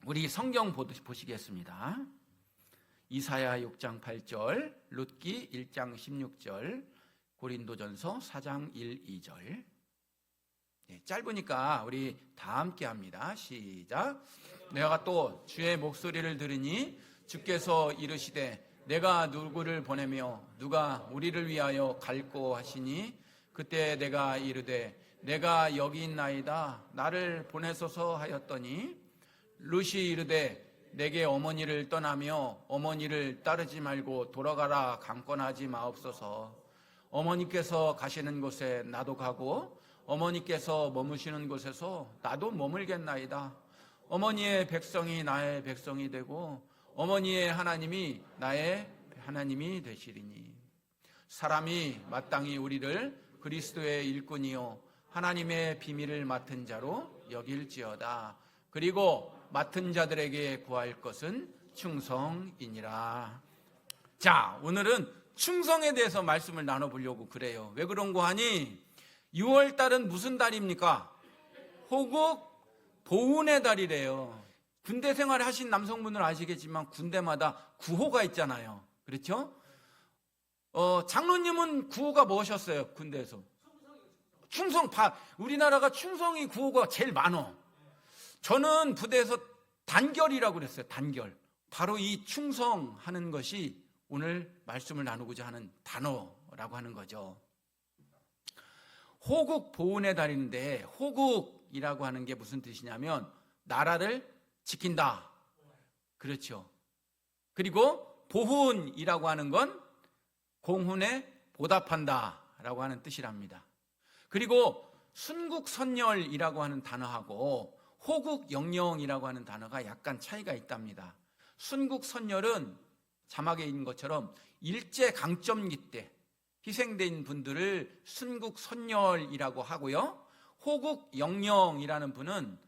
우리 성경 보시겠습니다. 이사야 6장 8절, 룻기 1장 16절, 고린도전서 4장 1, 2절. 짧으니까 우리 다 함께 합니다. 시작. 내가 또 주의 목소리를 들으니 주께서 이르시되 내가 누구를 보내며 누가 우리를 위하여 갈꼬 하시니 그때 내가 이르되 내가 여기 있나이다 나를 보내소서 하였더니 룻이 이르되 내게 어머니를 떠나며 어머니를 따르지 말고 돌아가라 강권하지 마옵소서. 어머니께서 가시는 곳에 나도 가고 어머니께서 머무시는 곳에서 나도 머물겠나이다. 어머니의 백성이 나의 백성이 되고 어머니의 하나님이 나의 하나님이 되시리니 사람이 마땅히 우리를 그리스도의 일꾼이요 하나님의 비밀을 맡은 자로 여길지어다. 그리고 맡은 자들에게 구할 것은 충성이니라. 자, 오늘은 충성에 대해서 말씀을 나눠보려고 그래요. 왜 그런 거 하니? 6월 달은 무슨 달입니까? 호국 보훈의 달이래요. 군대 생활을 하신 남성분들은 아시겠지만 군대마다 구호가 있잖아요. 그렇죠? 장로님은 구호가 무엇이었어요? 군대에서 충성. 우리나라가 충성이 구호가 제일 많어. 저는 부대에서 단결이라고 그랬어요. 단결. 바로 이 충성하는 것이 오늘 말씀을 나누고자 하는 단어라고 하는 거죠. 호국 보훈의 달인데 호국이라고 하는 게 무슨 뜻이냐면 나라를 지킨다. 그렇죠. 그리고 보훈이라고 하는 건 공훈에 보답한다 라고 하는 뜻이랍니다. 그리고 순국선열이라고 하는 단어하고 호국영령이라고 하는 단어가 약간 차이가 있답니다. 순국선열은 자막에 있는 것처럼 일제강점기 때 희생된 분들을 순국선열이라고 하고요. 호국영령이라는 분은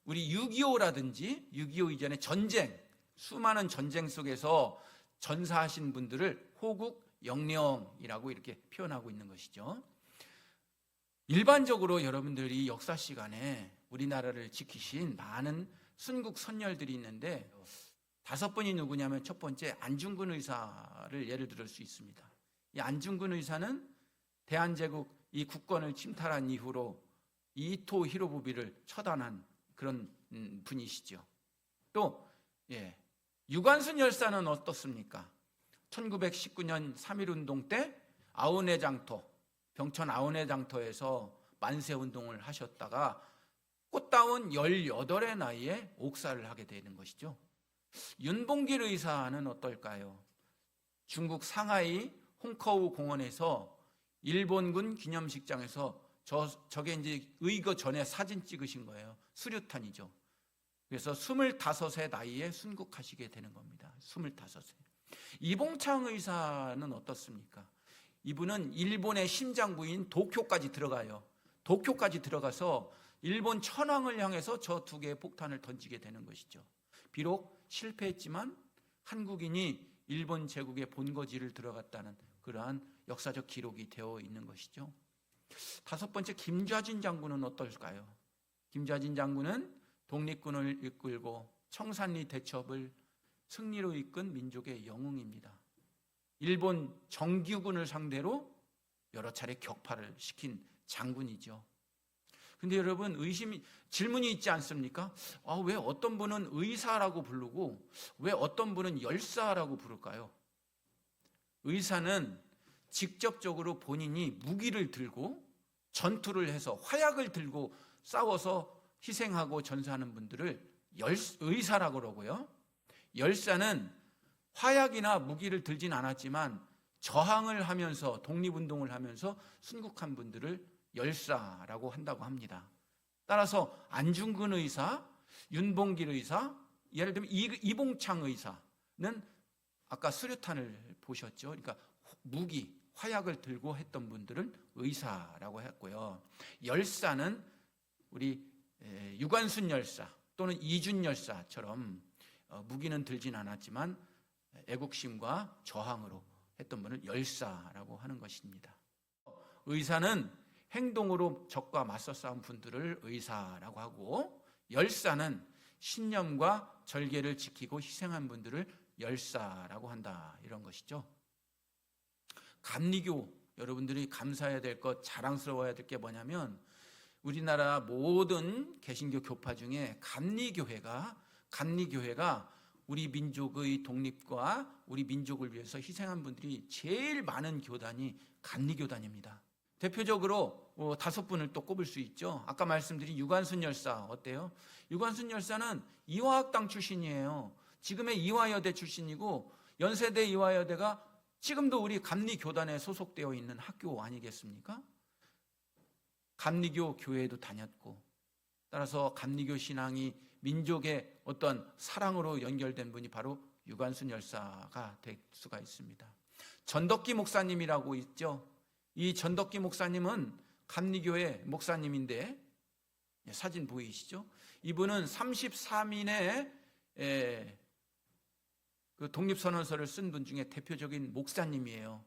우리 6.25라든지 6.25 이전의 전쟁, 수많은 전쟁 속에서 전사하신 분들을 호국영령이라고 이렇게 표현하고 있는 것이죠. 일반적으로 여러분들이 역사 시간에 우리나라를 지키신 많은 순국선열들이 있는데 5분이 누구냐면 첫 번째 안중근 의사를 예를 들을 수 있습니다. 이 안중근 의사는 대한제국 이 국권을 침탈한 이후로 이토 히로부미를 처단한 그런 분이시죠. 또 유관순 열사는 어떻습니까? 1919년 3.1운동 때 아우네장터, 병천 아우네장터에서 만세운동을 하셨다가 꽃다운 18의 나이에 옥사를 하게 되는 것이죠. 윤봉길 의사는 어떨까요? 중국 상하이 홍커우 공원에서 일본군 기념식장에서 저게 이제 의거 전에 사진 찍으신 거예요. 수류탄이죠. 그래서 25세 나이에 순국하시게 되는 겁니다. 25세. 이봉창 의사는 어떻습니까? 이분은 일본의 심장부인 도쿄까지 들어가요. 도쿄까지 들어가서 일본 천황을 향해서 저 2개의 폭탄을 던지게 되는 것이죠. 비록 실패했지만 한국인이 일본 제국의 본거지를 들어갔다는 그러한 역사적 기록이 되어 있는 것이죠. 5번째, 김좌진 장군은 어떨까요? 김좌진 장군은 독립군을 이끌고 청산리 대첩을 승리로 이끈 민족의 영웅입니다. 일본 정규군을 상대로 여러 차례 격파를 시킨 장군이죠. 근데 여러분 질문이 있지 않습니까? 왜 어떤 분은 의사라고 부르고 왜 어떤 분은 열사라고 부를까요? 의사는 직접적으로 본인이 무기를 들고 전투를 해서 화약을 들고 싸워서 희생하고 전사하는 분들을 의사라고 그러고요. 열사는 화약이나 무기를 들진 않았지만 저항을 하면서 독립운동을 하면서 순국한 분들을 열사라고 한다고 합니다. 따라서 안중근 의사, 윤봉길 의사, 예를 들면 이봉창 의사는 아까 수류탄을 보셨죠. 그러니까 무기, 화약을 들고 했던 분들은 의사라고 했고요. 열사는 우리 유관순 열사 또는 이준 열사처럼 무기는 들진 않았지만 애국심과 저항으로 했던 분을 열사라고 하는 것입니다. 의사는 행동으로 적과 맞서 싸운 분들을 의사라고 하고 열사는 신념과 절개를 지키고 희생한 분들을 열사라고 한다, 이런 것이죠. 감리교, 여러분들이 감사해야 될 것, 자랑스러워야 될 게 뭐냐면 우리나라 모든 개신교 교파 중에 감리교회가 우리 민족의 독립과 우리 민족을 위해서 희생한 분들이 제일 많은 교단이 감리교단입니다. 대표적으로 5분을 또 꼽을 수 있죠. 아까 말씀드린 유관순 열사 어때요? 유관순 열사는 이화학당 출신이에요. 지금의 이화여대 출신이고, 연세대 이화여대가 지금도 우리 감리교단에 소속되어 있는 학교 아니겠습니까? 감리교 교회에도 다녔고, 따라서 감리교 신앙이 민족의 어떤 사랑으로 연결된 분이 바로 유관순 열사가 될 수가 있습니다. 전덕기 목사님이라고 있죠. 이 전덕기 목사님은 감리교회 목사님인데, 사진 보이시죠? 이분은 33인의 그 독립선언서를 쓴 분 중에 대표적인 목사님이에요.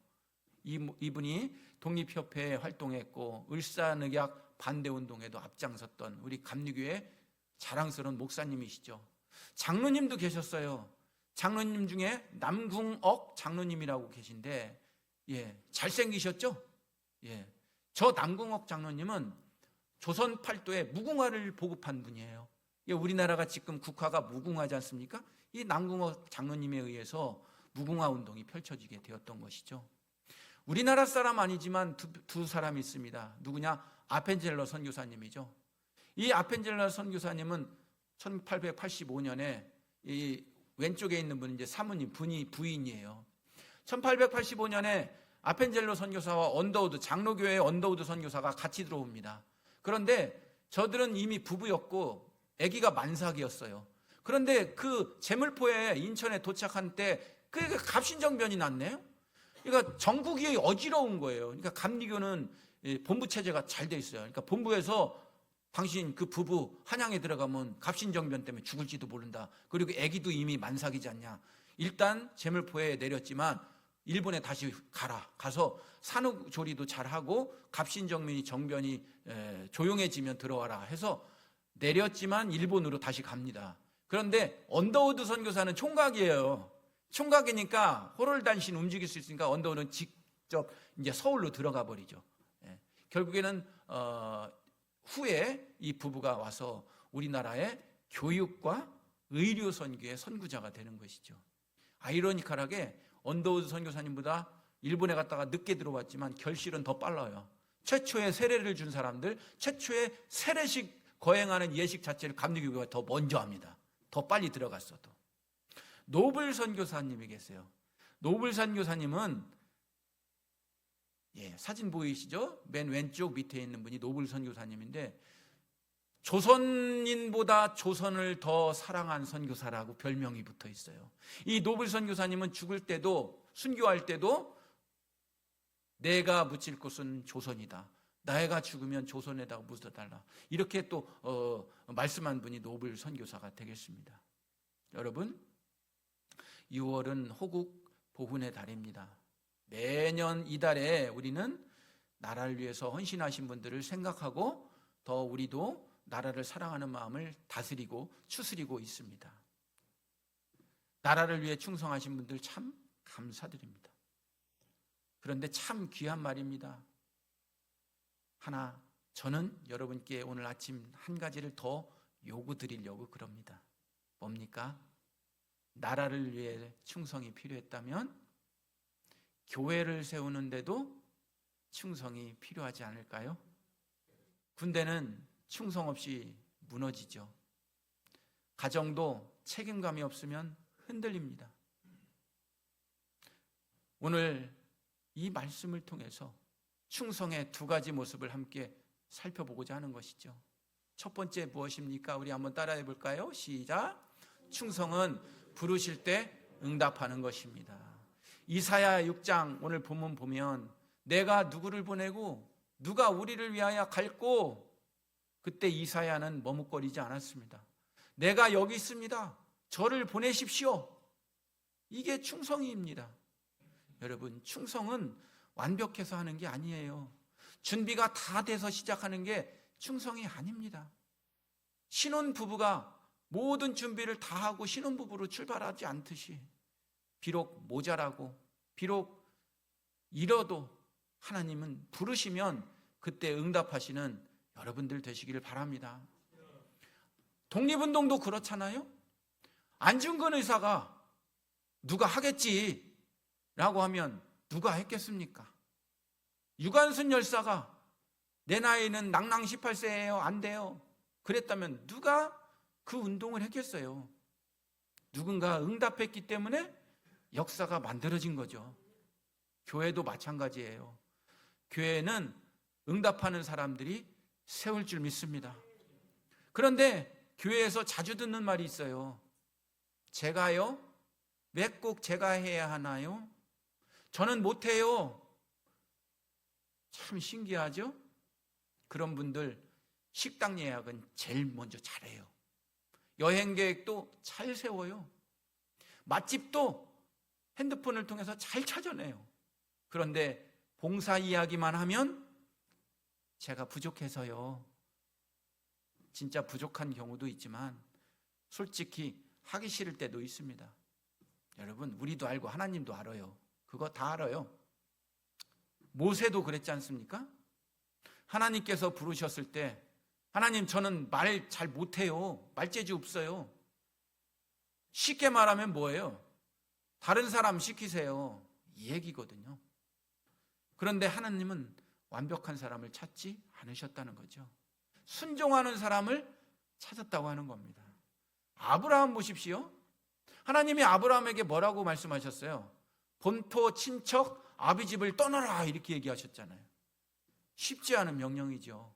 이분이 독립협회에 활동했고 을사늑약 반대운동에도 앞장섰던 우리 감리교회 자랑스러운 목사님이시죠. 장로님도 계셨어요. 장로님 중에 남궁옥 장로님이라고 계신데, 잘생기셨죠? 저 남궁옥 장로님은 조선 팔도에 무궁화를 보급한 분이에요. 우리나라가 지금 국화가 무궁화지 않습니까? 이 남궁옥 장로님에 의해서 무궁화 운동이 펼쳐지게 되었던 것이죠. 우리나라 사람 아니지만 두 사람이 있습니다. 누구냐? 아펜젤러 선교사님이죠. 이 아펜젤러 선교사님은 1885년에 이 왼쪽에 있는 분은 이제 사모님, 부인이에요. 1885년에 아펜젤러 선교사와 언더우드, 장로교회 언더우드 선교사가 같이 들어옵니다. 그런데 저들은 이미 부부였고 아기가 만삭이었어요. 그런데 그 제물포에 인천에 도착한 때 그 갑신정변이 났네요. 그러니까 전국이 어지러운 거예요. 그러니까 감리교는 본부 체제가 잘 돼 있어요. 그러니까 본부에서 당신 그 부부 한양에 들어가면 갑신정변 때문에 죽을지도 모른다. 그리고 아기도 이미 만삭이지 않냐. 일단 제물포에 내렸지만 일본에 다시 가서 산후조리도 잘하고 갑신정변이 조용해지면 들어와라 해서 내렸지만 일본으로 다시 갑니다. 그런데 언더우드 선교사는 총각이에요. 총각이니까 호롤단신 움직일 수 있으니까 언더우드는 직접 이제 서울로 들어가 버리죠. 결국에는 후에 이 부부가 와서 우리나라의 교육과 의료 선교의 선구자가 되는 것이죠. 아이러니컬하게 언더우드 선교사님보다 일본에 갔다가 늦게 들어왔지만 결실은 더 빨라요. 최초의 세례를 준 사람들, 최초의 세례식 거행하는 예식 자체를 감리교회가 더 먼저 합니다. 더 빨리 들어갔어도. 노블 선교사님이 계세요. 노블 선교사님은 사진 보이시죠? 맨 왼쪽 밑에 있는 분이 노블 선교사님인데, 조선인보다 조선을 더 사랑한 선교사라고 별명이 붙어 있어요. 이 노블 선교사님은 죽을 때도, 순교할 때도 내가 묻힐 곳은 조선이다. 나애가 죽으면 조선에다가 묻어달라. 이렇게 또 말씀한 분이 노블 선교사가 되겠습니다. 여러분, 6월은 호국 보훈의 달입니다. 매년 이달에 우리는 나라를 위해서 헌신하신 분들을 생각하고 더 우리도 나라를 사랑하는 마음을 다스리고 추스리고 있습니다. 나라를 위해 충성하신 분들 참 감사드립니다. 그런데 참 귀한 말입니다. 하나, 저는 여러분께 오늘 아침 한 가지를 더 요구드리려고 그럽니다. 뭡니까? 나라를 위해 충성이 필요했다면 교회를 세우는데도 충성이 필요하지 않을까요? 군대는 충성 없이 무너지죠. 가정도 책임감이 없으면 흔들립니다. 오늘 이 말씀을 통해서 충성의 두 가지 모습을 함께 살펴보고자 하는 것이죠. 첫 번째 무엇입니까? 우리 한번 따라해 볼까요? 시작. 충성은 부르실 때 응답하는 것입니다. 이사야 6장 오늘 본문 보면 내가 누구를 보내고 누가 우리를 위하여 갈고, 그때 이사야는 머뭇거리지 않았습니다. 내가 여기 있습니다. 저를 보내십시오. 이게 충성입니다. 여러분, 충성은 완벽해서 하는 게 아니에요. 준비가 다 돼서 시작하는 게 충성이 아닙니다. 신혼 부부가 모든 준비를 다 하고 신혼부부로 출발하지 않듯이 비록 모자라고 비록 잃어도 하나님은 부르시면 그때 응답하시는 여러분들 되시기를 바랍니다. 독립운동도 그렇잖아요. 안중근 의사가 누가 하겠지 라고 하면 누가 했겠습니까? 유관순 열사가 내 나이는 낭낭 18세예요 안 돼요 그랬다면 누가 그 운동을 했겠어요? 누군가 응답했기 때문에 역사가 만들어진 거죠. 교회도 마찬가지예요. 교회는 응답하는 사람들이 세울 줄 믿습니다. 그런데 교회에서 자주 듣는 말이 있어요. 제가요? 왜 꼭 제가 해야 하나요? 저는 못해요. 참 신기하죠? 그런 분들 식당 예약은 제일 먼저 잘해요. 여행 계획도 잘 세워요. 맛집도 핸드폰을 통해서 잘 찾아내요. 그런데 봉사 이야기만 하면 제가 부족해서요. 진짜 부족한 경우도 있지만 솔직히 하기 싫을 때도 있습니다. 여러분, 우리도 알고 하나님도 알아요. 그거 다 알아요. 모세도 그랬지 않습니까? 하나님께서 부르셨을 때 하나님 저는 말 잘 못해요. 말재주 없어요. 쉽게 말하면 뭐예요? 다른 사람 시키세요. 이 얘기거든요. 그런데 하나님은 완벽한 사람을 찾지 않으셨다는 거죠. 순종하는 사람을 찾았다고 하는 겁니다. 아브라함 보십시오. 하나님이 아브라함에게 뭐라고 말씀하셨어요? 본토 친척 아비집을 떠나라 이렇게 얘기하셨잖아요. 쉽지 않은 명령이죠.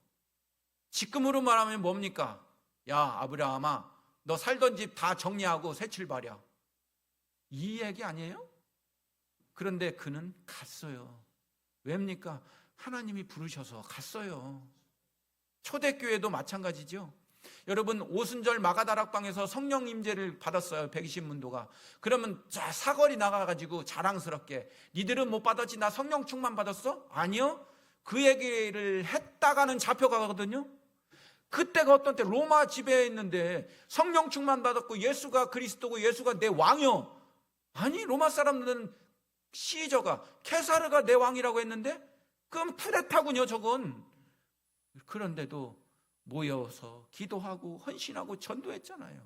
지금으로 말하면 뭡니까? 야 아브라함아 너 살던 집 다 정리하고 새 출발이야. 이 얘기 아니에요? 그런데 그는 갔어요. 왜입니까? 하나님이 부르셔서 갔어요. 초대교회도 마찬가지죠. 여러분 오순절 마가다락방에서 성령 임재를 받았어요. 120문도가. 그러면 자 사거리 나가가지고 자랑스럽게 니들은 못 받았지 나 성령 충만 받았어? 아니요. 그 얘기를 했다가는 잡혀가거든요. 그때가 어떤 때 로마 지배에 있는데 성령 충만 받았고 예수가 그리스도고 예수가 내 왕이요. 아니 로마 사람들은 시저가 케사르가 내 왕이라고 했는데 그럼 푸레타군요 저건. 그런데도 모여서 기도하고 헌신하고 전도했잖아요.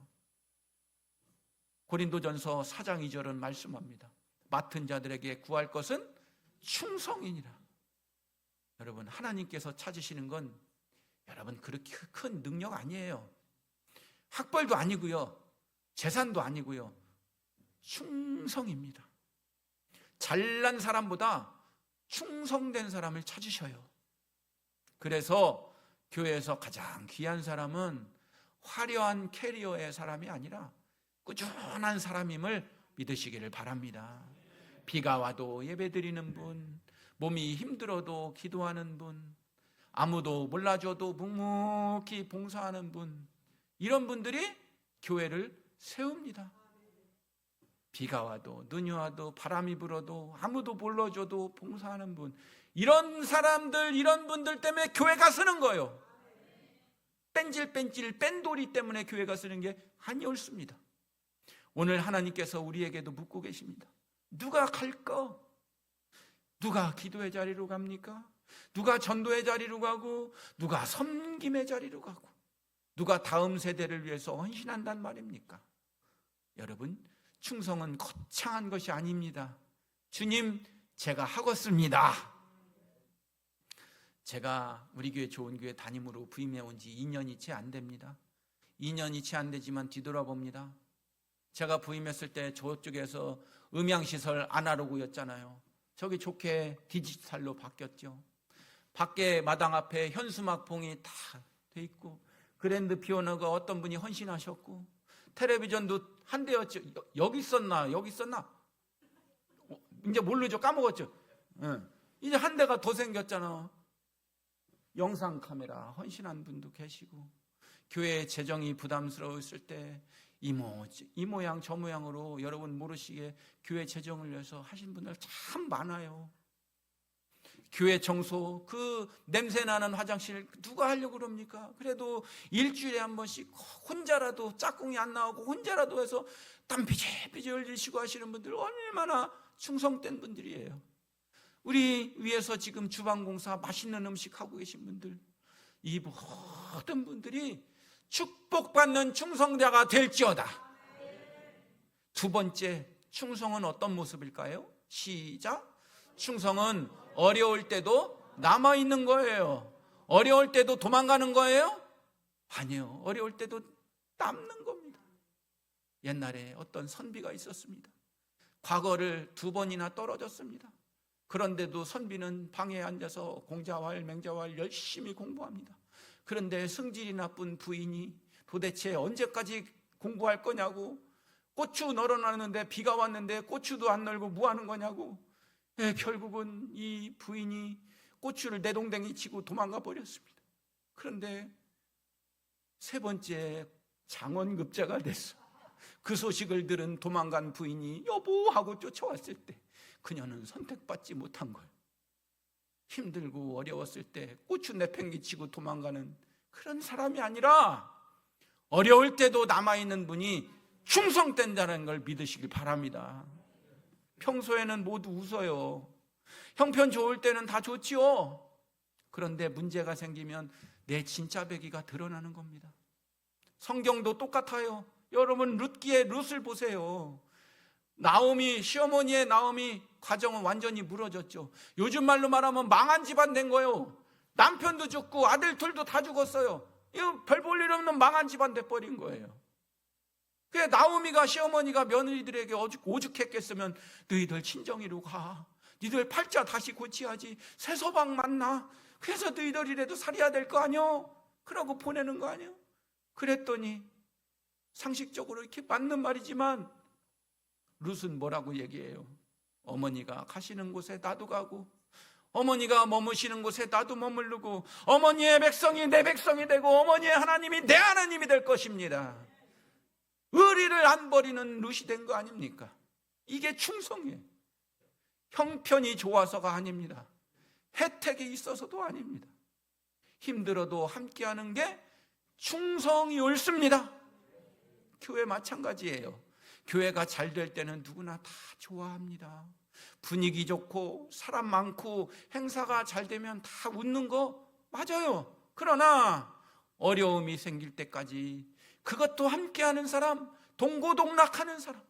고린도전서 4장 2절은 말씀합니다. 맡은 자들에게 구할 것은 충성이니라. 여러분 하나님께서 찾으시는 건 여러분 그렇게 큰 능력 아니에요. 학벌도 아니고요. 재산도 아니고요. 충성입니다. 잘난 사람보다 충성된 사람을 찾으셔요. 그래서 교회에서 가장 귀한 사람은 화려한 캐리어의 사람이 아니라 꾸준한 사람임을 믿으시기를 바랍니다. 비가 와도 예배드리는 분, 몸이 힘들어도 기도하는 분, 아무도 몰라줘도 묵묵히 봉사하는 분, 이런 분들이 교회를 세웁니다. 비가 와도 눈이 와도 바람이 불어도 아무도 몰라줘도 봉사하는 분, 이런 사람들 이런 분들 때문에 교회가 서는 거예요. 뺀질뺀질 뺀돌이 때문에 교회가 서는 게 아니었습니다. 오늘 하나님께서 우리에게도 묻고 계십니다. 누가 갈까? 누가 기도의 자리로 갑니까? 누가 전도의 자리로 가고 누가 섬김의 자리로 가고 누가 다음 세대를 위해서 헌신한단 말입니까? 여러분 충성은 거창한 것이 아닙니다. 주님 제가 하겠습니다. 제가 우리 교회 좋은 교회 담임으로 부임해 온 지 2년이 채 안 됩니다. 2년이 채 안 되지만 뒤돌아봅니다. 제가 부임했을 때 저쪽에서 음향시설 아날로그였잖아요. 저기 좋게 디지털로 바뀌었죠. 밖에 마당 앞에 현수막봉이 다 돼 있고 그랜드 피아노가 어떤 분이 헌신하셨고 텔레비전도 한 대였죠. 여기 있었나 여기 있었나 이제 모르죠. 까먹었죠. 이제 한 대가 더 생겼잖아. 영상 카메라 헌신한 분도 계시고 교회 재정이 부담스러웠을 때 이 모양 저 모양으로 여러분 모르시게 교회 재정을 위해서 하신 분들 참 많아요. 교회 청소, 그 냄새나는 화장실 누가 하려고 그럽니까? 그래도 일주일에 한 번씩 혼자라도 짝꿍이 안 나오고 혼자라도 해서 땀 비질비질 흘리시고 하시는 분들 얼마나 충성된 분들이에요. 우리 위에서 지금 주방공사 맛있는 음식 하고 계신 분들, 이 모든 분들이 축복받는 충성자가 될지어다. 두 번째, 충성은 어떤 모습일까요? 시작. 충성은 어려울 때도 남아있는 거예요. 어려울 때도 도망가는 거예요? 아니요. 어려울 때도 남는 겁니다. 옛날에 어떤 선비가 있었습니다. 과거를 2번이나 떨어졌습니다. 그런데도 선비는 방에 앉아서 공자왈, 맹자왈 열심히 공부합니다. 그런데 성질이 나쁜 부인이 도대체 언제까지 공부할 거냐고, 고추 널어놨는데 비가 왔는데 고추도 안 널고 뭐 하는 거냐고, 결국은 이 부인이 고추를 내동댕이 치고 도망가 버렸습니다. 그런데 3번째 장원급제가 됐어. 그 소식을 들은 도망간 부인이 여보 하고 쫓아왔을 때 그녀는 선택받지 못한 걸, 힘들고 어려웠을 때 고추 내팽개치고 도망가는 그런 사람이 아니라 어려울 때도 남아있는 분이 충성된다는 걸 믿으시길 바랍니다. 평소에는 모두 웃어요. 형편 좋을 때는 다 좋지요. 그런데 문제가 생기면 내 진짜 배기가 드러나는 겁니다. 성경도 똑같아요. 여러분 룻기의 룻을 보세요. 나오미, 시어머니의 나오미 가정은 완전히 무너졌죠. 요즘 말로 말하면 망한 집안 된 거예요. 남편도 죽고 아들 둘도 다 죽었어요. 이거 별 볼 일 없는 망한 집안 돼버린 거예요. 그래, 나오미가, 시어머니가 며느리들에게 오죽했겠으면 너희들 친정이로 가, 너희들 팔자 다시 고치야지, 새 서방 만나, 그래서 너희들이라도 살아야 될 거 아니요? 그러고 보내는 거 아니요? 그랬더니 상식적으로 이렇게 맞는 말이지만 룻은 뭐라고 얘기해요? 어머니가 가시는 곳에 나도 가고, 어머니가 머무시는 곳에 나도 머무르고, 어머니의 백성이 내 백성이 되고 어머니의 하나님이 내 하나님이 될 것입니다. 의리를 안 버리는 룻이 된 거 아닙니까? 이게 충성이에요. 형편이 좋아서가 아닙니다. 혜택이 있어서도 아닙니다. 힘들어도 함께하는 게 충성이 옳습니다. 교회 마찬가지예요. 교회가 잘 될 때는 누구나 다 좋아합니다. 분위기 좋고 사람 많고 행사가 잘 되면 다 웃는 거 맞아요. 그러나 어려움이 생길 때까지 그것도 함께하는 사람, 동고동락하는 사람,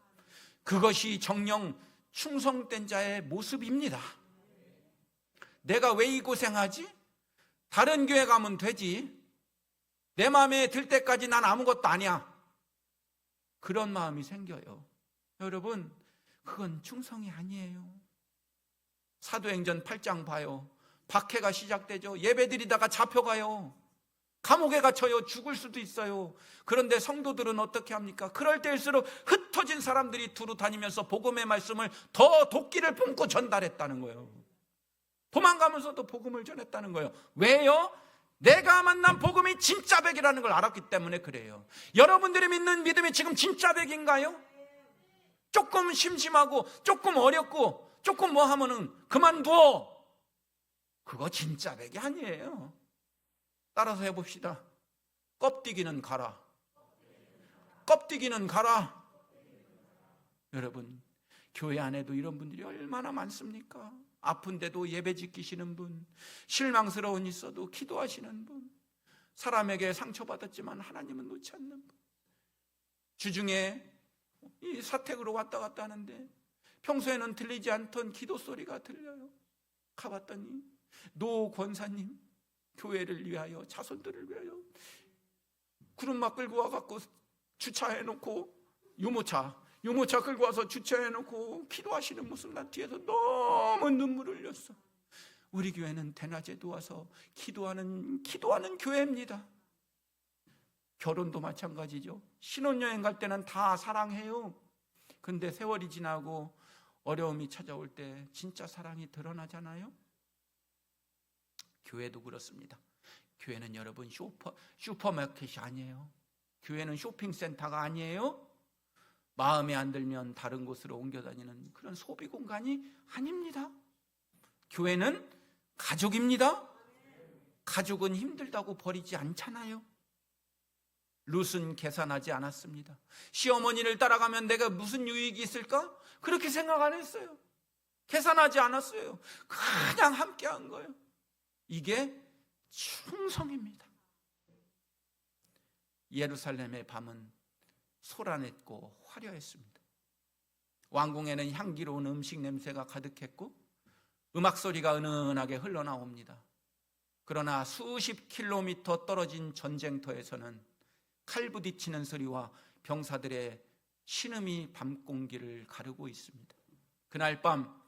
그것이 정령 충성된 자의 모습입니다. 내가 왜 이 고생하지? 다른 교회 가면 되지. 내 마음에 들 때까지 난 아무것도 아니야. 그런 마음이 생겨요. 여러분, 그건 충성이 아니에요. 사도행전 8장 봐요. 박해가 시작되죠. 예배드리다가 잡혀가요. 감옥에 갇혀요. 죽을 수도 있어요. 그런데 성도들은 어떻게 합니까? 그럴 때일수록 흩어진 사람들이 두루 다니면서 복음의 말씀을 더 도끼를 품고 전달했다는 거예요. 도망가면서도 복음을 전했다는 거예요. 왜요? 내가 만난 복음이 진짜 백이라는 걸 알았기 때문에 그래요. 여러분들이 믿는 믿음이 지금 진짜 백인가요? 조금 심심하고 조금 어렵고 조금 뭐 하면은 그만둬. 그거 진짜 백이 아니에요. 따라서 해봅시다. 껍데기는 가라. 껍데기는 가라. 여러분, 교회 안에도 이런 분들이 얼마나 많습니까? 아픈데도 예배 지키시는 분, 실망스러운 일 있어도 기도하시는 분, 사람에게 상처받았지만 하나님은 놓지 않는 분, 주중에 이 사택으로 왔다 갔다 하는데 평소에는 들리지 않던 기도 소리가 들려요. 가봤더니 노 권사님 교회를 위하여, 자손들을 위하여 구름막 끌고 와갖고 주차해놓고 유모차 끌고 와서 주차해놓고 기도하시는 모습 난 뒤에서 너무 눈물을 흘렸어. 우리 교회는 대낮에도 와서 기도하는 교회입니다. 결혼도 마찬가지죠. 신혼여행 갈 때는 다 사랑해요. 근데 세월이 지나고 어려움이 찾아올 때 진짜 사랑이 드러나잖아요. 교회도 그렇습니다. 교회는 여러분 슈퍼마켓이 아니에요. 교회는 쇼핑센터가 아니에요. 마음에 안 들면 다른 곳으로 옮겨 다니는 그런 소비 공간이 아닙니다. 교회는 가족입니다. 가족은 힘들다고 버리지 않잖아요. 룻은 계산하지 않았습니다. 시어머니를 따라가면 내가 무슨 유익이 있을까? 그렇게 생각 안 했어요. 계산하지 않았어요. 그냥 함께한 거예요. 이게 충성입니다. 예루살렘의 밤은 소란했고 화려했습니다. 왕궁에는 향기로운 음식 냄새가 가득했고 음악 소리가 은은하게 흘러나옵니다. 그러나 수십 킬로미터 떨어진 전쟁터에서는 칼 부딪히는 소리와 병사들의 신음이 밤 공기를 가르고 있습니다. 그날 밤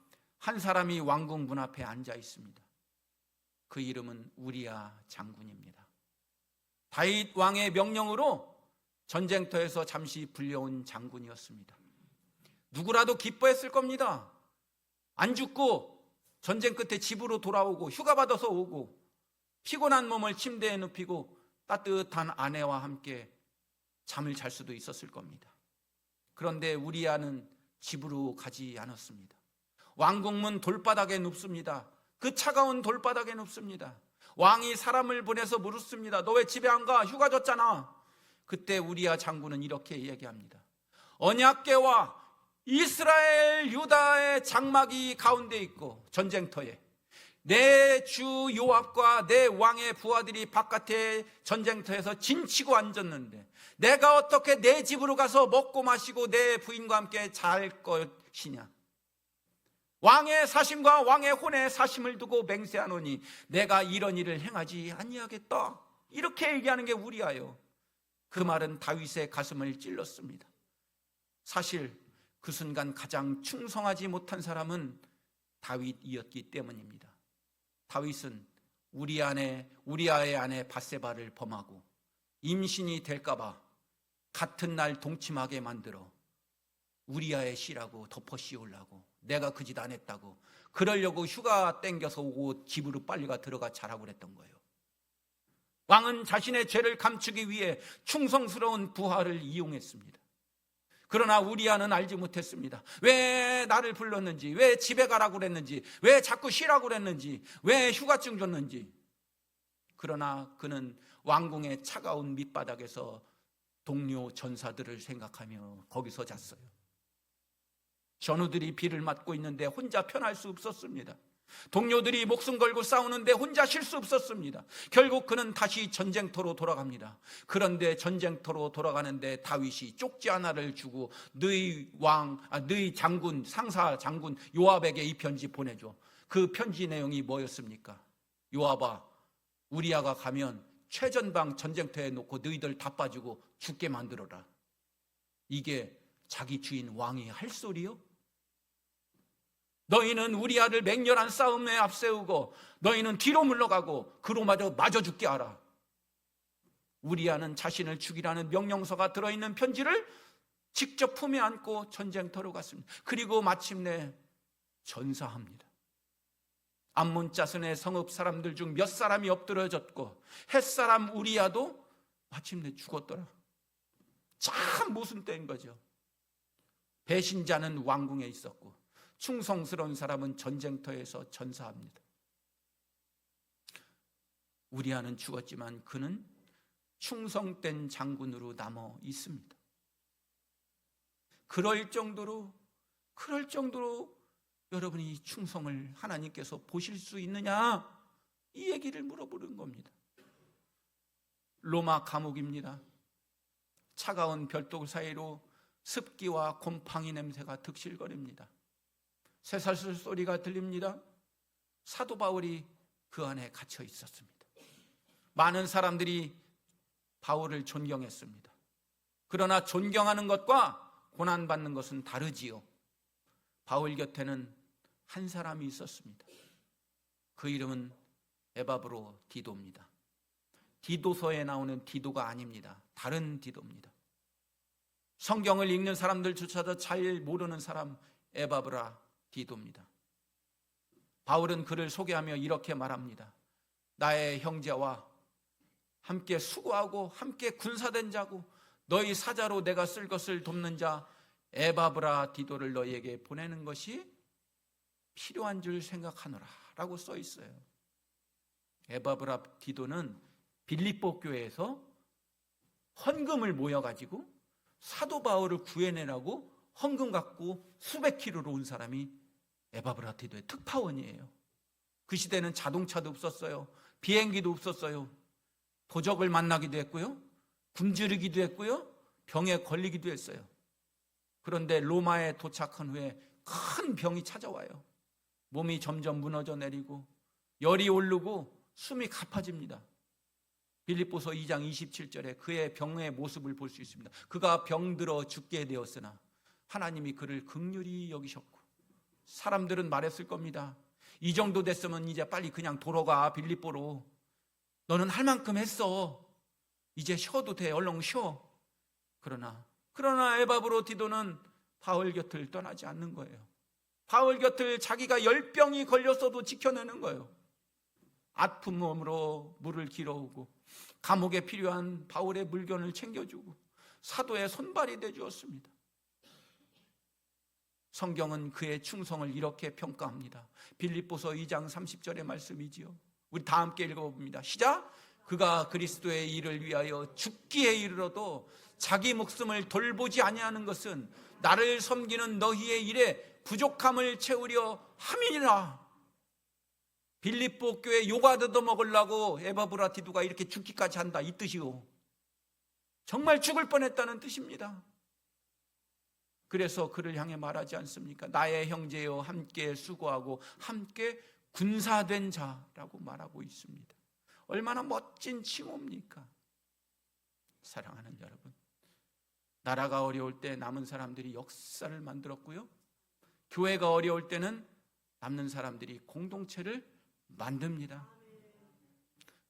한 사람이 왕궁 문 앞에 앉아 있습니다. 그 이름은 우리야 장군입니다. 다윗 왕의 명령으로 전쟁터에서 잠시 불려온 장군이었습니다. 누구라도 기뻐했을 겁니다. 안 죽고 전쟁 끝에 집으로 돌아오고 휴가 받아서 오고 피곤한 몸을 침대에 눕히고 따뜻한 아내와 함께 잠을 잘 수도 있었을 겁니다. 그런데 우리야는 집으로 가지 않았습니다. 왕궁문 돌바닥에 눕습니다. 그 차가운 돌바닥에 눕습니다. 왕이 사람을 보내서 물었습니다. 너 왜 집에 안 가? 휴가 줬잖아. 그때 우리야 장군은 이렇게 얘기합니다. 언약궤와 이스라엘 유다의 장막이 가운데 있고 전쟁터에 내 주 요압과 내 왕의 부하들이 바깥에 전쟁터에서 진치고 앉았는데 내가 어떻게 내 집으로 가서 먹고 마시고 내 부인과 함께 잘 것이냐. 왕의 사심과 왕의 혼의 사심을 두고 맹세하노니 내가 이런 일을 행하지 아니하겠다. 이렇게 얘기하는 게 우리야요. 그 말은 다윗의 가슴을 찔렀습니다. 사실 그 순간 가장 충성하지 못한 사람은 다윗이었기 때문입니다. 다윗은 우리아의 아내 밧세바를 범하고 임신이 될까봐 같은 날 동침하게 만들어 우리아의 씨라고 덮어 씌우려고 내가 그 짓 안 했다고 그러려고 휴가 땡겨서 오고 집으로 빨리 들어가 자라고 그랬던 거예요. 왕은 자신의 죄를 감추기 위해 충성스러운 부하를 이용했습니다. 그러나 우리아는 알지 못했습니다. 왜 나를 불렀는지, 왜 집에 가라고 그랬는지, 왜 자꾸 쉬라고 그랬는지, 왜 휴가증 줬는지. 그러나 그는 왕궁의 차가운 밑바닥에서 동료 전사들을 생각하며 거기서 잤어요. 전우들이 비를 맞고 있는데 혼자 편할 수 없었습니다. 동료들이 목숨 걸고 싸우는데 혼자 쉴 수 없었습니다. 결국 그는 다시 전쟁터로 돌아갑니다. 그런데 전쟁터로 돌아가는데 다윗이 쪽지 하나를 주고 너희 장군, 상사 장군 요압에게 이 편지 보내줘. 그 편지 내용이 뭐였습니까? 요압아, 우리아가 가면 최전방 전쟁터에 놓고 너희들 다 빠지고 죽게 만들어라. 이게 자기 주인 왕이 할 소리요? 너희는 우리아를 맹렬한 싸움에 앞세우고 너희는 뒤로 물러가고 그로 마저 죽게 하라. 우리아는 자신을 죽이라는 명령서가 들어있는 편지를 직접 품에 안고 전쟁터로 갔습니다. 그리고 마침내 전사합니다. 암몬 자손의 성읍 사람들 중 몇 사람이 엎드려졌고 햇사람 우리아도 마침내 죽었더라. 참 무슨 때인 거죠. 배신자는 왕궁에 있었고 충성스러운 사람은 전쟁터에서 전사합니다. 우리아는 죽었지만 그는 충성된 장군으로 남아 있습니다. 그럴 정도로 여러분이 충성을 하나님께서 보실 수 있느냐? 이 얘기를 물어보는 겁니다. 로마 감옥입니다. 차가운 별똥 사이로 습기와 곰팡이 냄새가 득실거립니다. 쇠사슬 소리가 들립니다. 사도 바울이 그 안에 갇혀 있었습니다. 많은 사람들이 바울을 존경했습니다. 그러나 존경하는 것과 고난받는 것은 다르지요. 바울 곁에는 한 사람이 있었습니다. 그 이름은 에바브로 디도입니다. 디도서에 나오는 디도가 아닙니다. 다른 디도입니다. 성경을 읽는 사람들조차도 잘 모르는 사람 에바브라 디도입니다. 바울은 그를 소개하며 이렇게 말합니다. 나의 형제와 함께 수고하고 함께 군사된 자고 너희 사자로 내가 쓸 것을 돕는 자 에바브라 디도를 너희에게 보내는 것이 필요한 줄 생각하노라 라고 써 있어요. 에바브라티도는 빌립보 교회에서 헌금을 모여가지고 사도 바울을 구해내라고 헌금 갖고 수백 킬로로 온 사람이 에바브라티도의 특파원이에요. 그 시대는 자동차도 없었어요. 비행기도 없었어요. 도적을 만나기도 했고요. 굶주리기도 했고요. 병에 걸리기도 했어요. 그런데 로마에 도착한 후에 큰 병이 찾아와요. 몸이 점점 무너져 내리고 열이 오르고 숨이 가빠집니다. 빌립보서 2장 27절에 그의 병의 모습을 볼 수 있습니다. 그가 병들어 죽게 되었으나 하나님이 그를 긍휼히 여기셨고, 사람들은 말했을 겁니다. 이 정도 됐으면 이제 빨리 그냥 돌아가 빌립보로. 너는 할 만큼 했어. 이제 쉬어도 돼. 얼른 쉬어. 그러나 에바브로티도는 바울 곁을 떠나지 않는 거예요. 바울 곁을 자기가 열병이 걸렸어도 지켜내는 거예요. 아픈 몸으로 물을 길어오고 감옥에 필요한 바울의 물건을 챙겨주고 사도의 손발이 되주었습니다. 성경은 그의 충성을 이렇게 평가합니다. 빌립보서 2장 30절의 말씀이지요. 우리 다 함께 읽어봅니다. 시작! 그가 그리스도의 일을 위하여 죽기에 이르러도 자기 목숨을 돌보지 아니하는 것은 나를 섬기는 너희의 일에 부족함을 채우려 함이니라. 빌립보 교회 요가 얻어먹으려고 에바브라티도가 이렇게 죽기까지 한다, 이 뜻이요. 정말 죽을 뻔했다는 뜻입니다. 그래서 그를 향해 말하지 않습니까? 나의 형제여 함께 수고하고 함께 군사된 자라고 말하고 있습니다. 얼마나 멋진 칭호입니까? 사랑하는 여러분, 나라가 어려울 때 남은 사람들이 역사를 만들었고요, 교회가 어려울 때는 남는 사람들이 공동체를 만듭니다.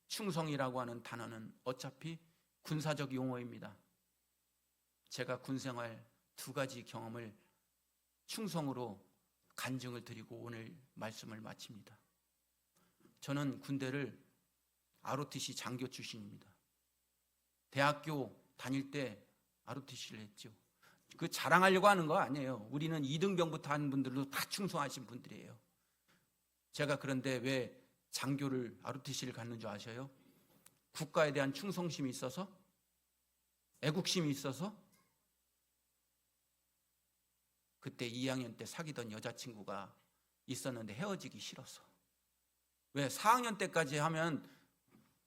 충성이라고 하는 단어는 어차피 군사적 용어입니다. 제가 군생활 2가지 경험을 충성으로 간증을 드리고 오늘 말씀을 마칩니다. 저는 군대를 ROTC 장교 출신입니다. 대학교 다닐 때 ROTC를 했죠. 그 자랑하려고 하는 거 아니에요. 우리는 2등병부터 하는 분들도 다 충성하신 분들이에요. 제가 그런데 왜 장교를 ROTC를 갔는 줄 아셔요? 국가에 대한 충성심이 있어서? 애국심이 있어서? 그때 2학년 때 사귀던 여자친구가 있었는데 헤어지기 싫어서. 왜? 4학년 때까지 하면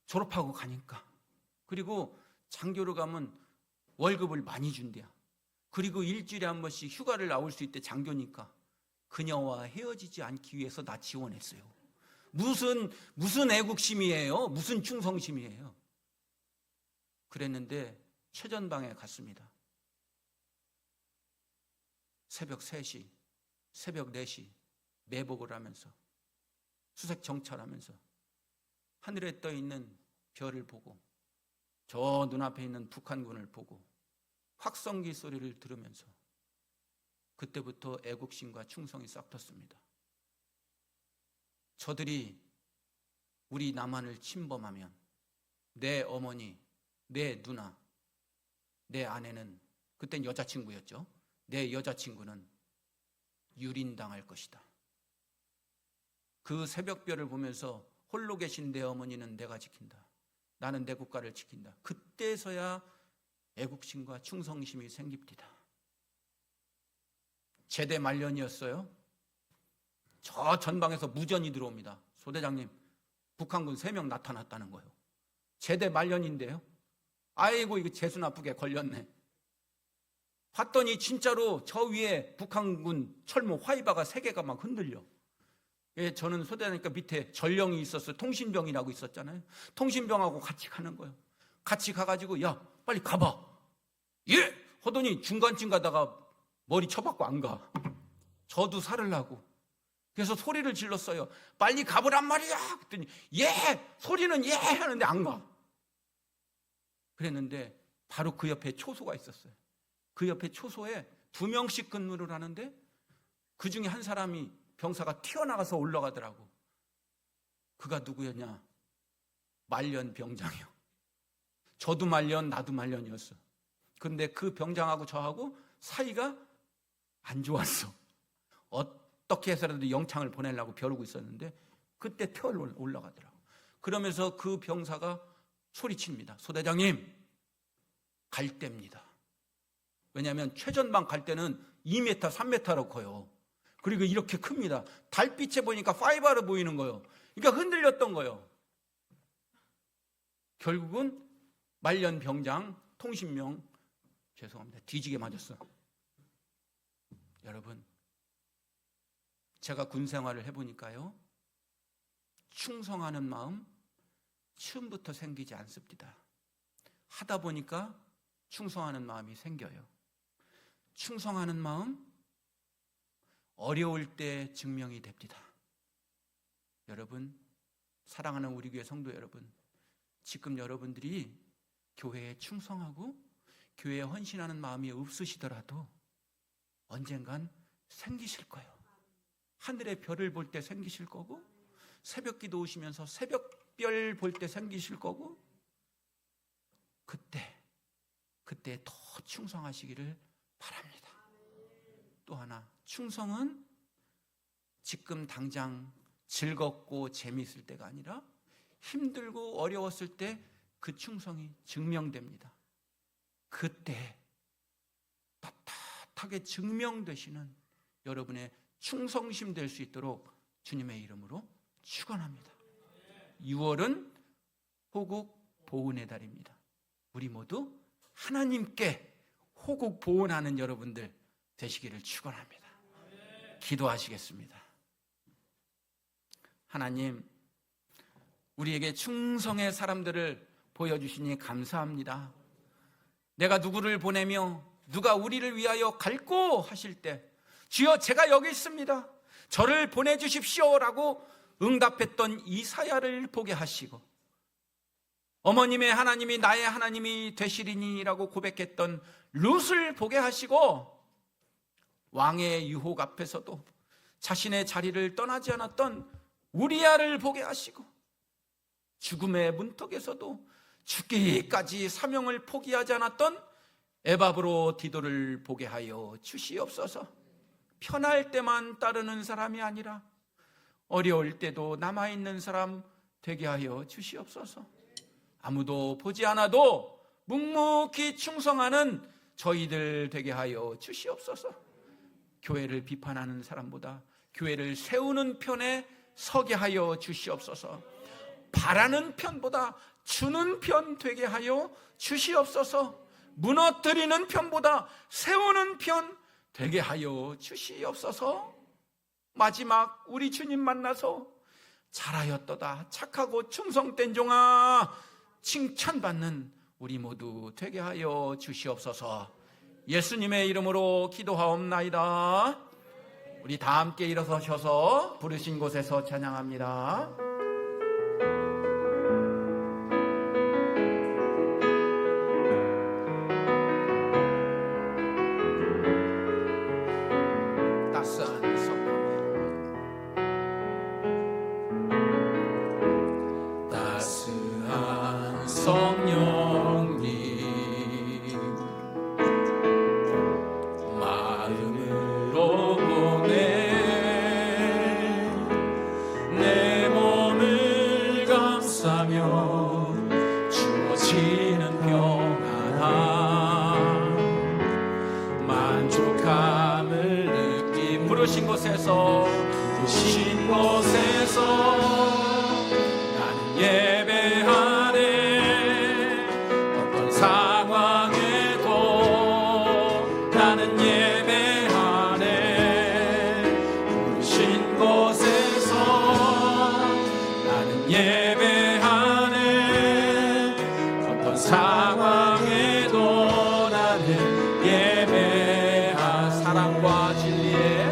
졸업하고 가니까. 그리고 장교를 가면 월급을 많이 준대요. 그리고 일주일에 한 번씩 휴가를 나올 수 있대, 장교니까. 그녀와 헤어지지 않기 위해서 나 지원했어요. 무슨 애국심이에요? 무슨 충성심이에요? 그랬는데 최전방에 갔습니다. 새벽 3시, 새벽 4시 매복을 하면서 수색 정찰하면서 하늘에 떠 있는 별을 보고 저 눈앞에 있는 북한군을 보고 확성기 소리를 들으면서 그때부터 애국심과 충성이 싹 텄습니다. 저들이 우리 남한을 침범하면 내 어머니, 내 누나, 내 아내는, 그땐 여자친구였죠. 내 여자친구는 유린당할 것이다. 그 새벽별을 보면서 홀로 계신 내 어머니는 내가 지킨다. 나는 내 국가를 지킨다. 그때서야 애국심과 충성심이 생깁니다. 제대 말년이었어요. 저 전방에서 무전이 들어옵니다. 소대장님, 북한군 3명 나타났다는 거예요. 제대 말년인데요. 아이고, 이거 재수 나쁘게 걸렸네. 봤더니 진짜로 저 위에 북한군 철모 화이바가 3개가 막 흔들려. 예, 저는 소대장이니까 밑에 전령이 있었어요. 통신병이라고 있었잖아요. 통신병하고 같이 가는 거예요. 같이 가가지고 야, 빨리 가봐. 예! 하더니 중간쯤 가다가 머리 쳐박고 안 가. 저도 살으려고. 그래서 소리를 질렀어요. 빨리 가보란 말이야. 그랬더니 예! 소리는 예! 하는데 안 가. 그랬는데 바로 그 옆에 초소가 있었어요. 그 옆에 초소에 2명씩 근무를 하는데 그 중에 한 사람이 병사가 튀어나가서 올라가더라고. 그가 누구였냐? 말년 병장이요. 저도 말년, 나도 말년이었어. 그런데 그 병장하고 저하고 사이가 안 좋았어. 어떻게 해서라도 영창을 보내려고 벼르고 있었는데 그때 튀어 올라가더라고. 그러면서 그 병사가 소리칩니다. 소대장님, 갈 때입니다. 왜냐하면 최전방 갈 때는 2m, 3m로 커요. 그리고 이렇게 큽니다. 달빛에 보니까 5R로 보이는 거예요. 그러니까 흔들렸던 거예요. 결국은 말년 병장 통신명, 죄송합니다, 뒤지게 맞았어. 여러분, 제가 군 생활을 해보니까요, 충성하는 마음 처음부터 생기지 않습니다. 하다 보니까 충성하는 마음이 생겨요. 충성하는 마음 어려울 때 증명이 됩니다. 여러분, 사랑하는 우리 교회 성도 여러분, 지금 여러분들이 교회에 충성하고 교회에 헌신하는 마음이 없으시더라도 언젠간 생기실 거예요. 하늘의 별을 볼 때 생기실 거고, 새벽 기도 오시면서 새벽별 볼 때 생기실 거고, 그때 더 충성하시기를 바랍니다. 또 하나, 충성은 지금 당장 즐겁고 재미있을 때가 아니라 힘들고 어려웠을 때 그 충성이 증명됩니다. 그때 떳떳하게 증명되시는 여러분의 충성심 될 수 있도록 주님의 이름으로 축원합니다. 6월은 호국 보은의 달입니다. 우리 모두 하나님께 호국 보은하는 여러분들 되시기를 축원합니다. 기도하시겠습니다. 하나님, 우리에게 충성의 사람들을 보여주시니 감사합니다. 내가 누구를 보내며 누가 우리를 위하여 갈고 하실 때, 주여 제가 여기 있습니다, 저를 보내주십시오 라고 응답했던 이사야를 보게 하시고, 어머님의 하나님이 나의 하나님이 되시리니 라고 고백했던 룻을 보게 하시고, 왕의 유혹 앞에서도 자신의 자리를 떠나지 않았던 우리야를 보게 하시고, 죽음의 문턱에서도 죽기까지 사명을 포기하지 않았던 에바브로 디도를 보게 하여 주시옵소서. 편할 때만 따르는 사람이 아니라 어려울 때도 남아있는 사람 되게 하여 주시옵소서. 아무도 보지 않아도 묵묵히 충성하는 저희들 되게 하여 주시옵소서. 교회를 비판하는 사람보다 교회를 세우는 편에 서게 하여 주시옵소서. 바라는 편보다 주는 편 되게 하여 주시옵소서. 무너뜨리는 편보다 세우는 편 되게 하여 주시옵소서. 마지막 우리 주님 만나서 잘하였도다 착하고 충성된 종아 칭찬받는 우리 모두 되게 하여 주시옵소서. 예수님의 이름으로 기도하옵나이다. 우리 다 함께 일어서셔서 부르신 곳에서 찬양합니다. 부르신 곳에서 나는 예배하네. 어떤 상황에도 나는 예배하네. 부르신 곳에서 나는 예배하네. 어떤 상황에도 나는 예배하. 사랑과 진리에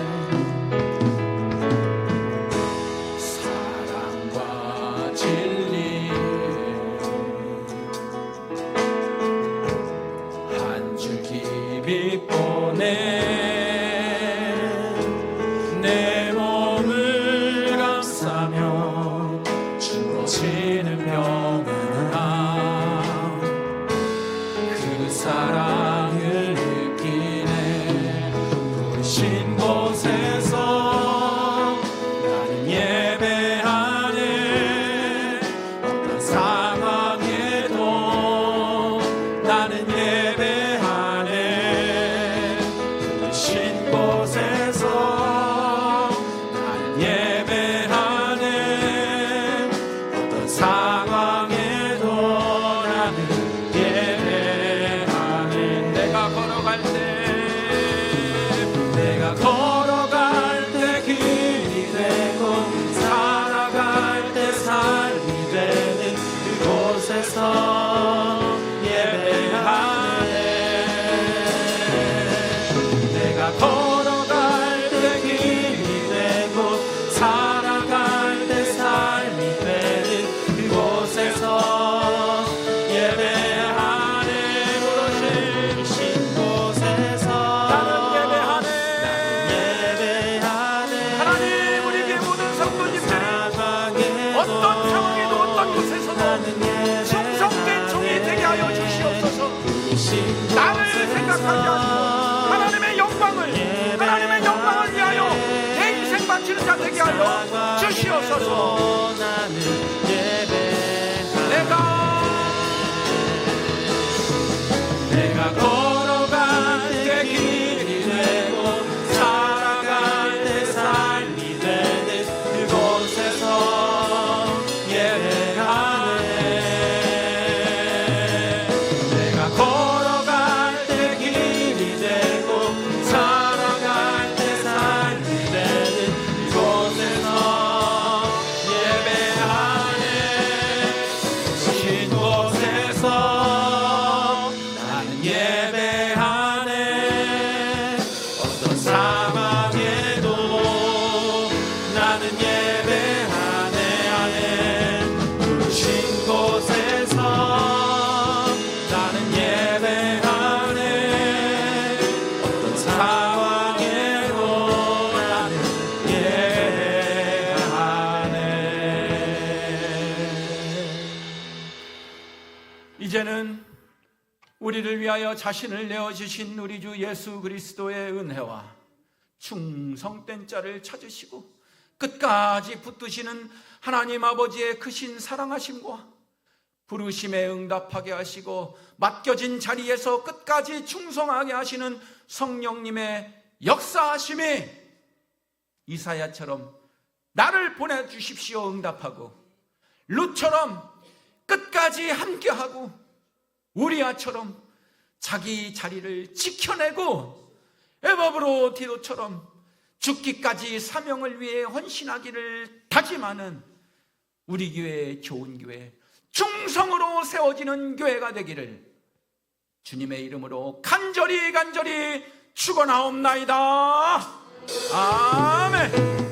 내 몸을 감싸며 주어지는 평안함 그 사랑을 느끼네. 부르신 곳에서 나는 예배하네. 나는 예배하네. 부르신 곳에서 나는 예배하네. 어떤 상황에도 나는 예배하네. 내가 걸어갈 때 길이 되고 살아갈 때 삶이 되는 그곳에서 예배하네. 내가 걸어갈 때 길이 되고 살아갈 때 삶이 되는 그곳에서 예배하네. 부르신 곳에서 나는 예배하네. 하나님, 우리에게 모든 성도님들이 어떤 상황에도 어떤 곳에서도 충성된 종이 되게 하여 주시옵소서. 나를 생각하게 하시고 하나님의 영광을 위하여 내 인생 바치는 자 되게 하여 주시옵소서. 내가 걸어갈 때 길이 되고 살아갈 때 삶이 되는 그곳에서 예배하네. 내가 걸어갈 때 길이 되고 살아갈 때 삶이 되는 그곳에서 예배하네. 신 곳에서 나는 예배하네. 어떤 상황에도 나는 예배하네. 부르신 곳에서 나는 예배하네. 어떤 상황에도 나는 예배하네. 이제는 우리를 위하여 자신을 내어주신 우리 주 예수 그리스도의 은혜와 충성된 자를 찾으시고 끝까지 붙드시는 하나님 아버지의 크신 사랑하심과 부르심에 응답하게 하시고 맡겨진 자리에서 끝까지 충성하게 하시는 성령님의 역사하심이 이사야처럼 나를 보내주십시오 응답하고, 룻처럼 끝까지 함께하고, 우리아처럼 자기 자리를 지켜내고, 에바브로디도처럼 죽기까지 사명을 위해 헌신하기를 다짐하는 우리 교회의 좋은 교회, 충성으로 세워지는 교회가 되기를 주님의 이름으로 간절히 축원하옵나이다. 아멘.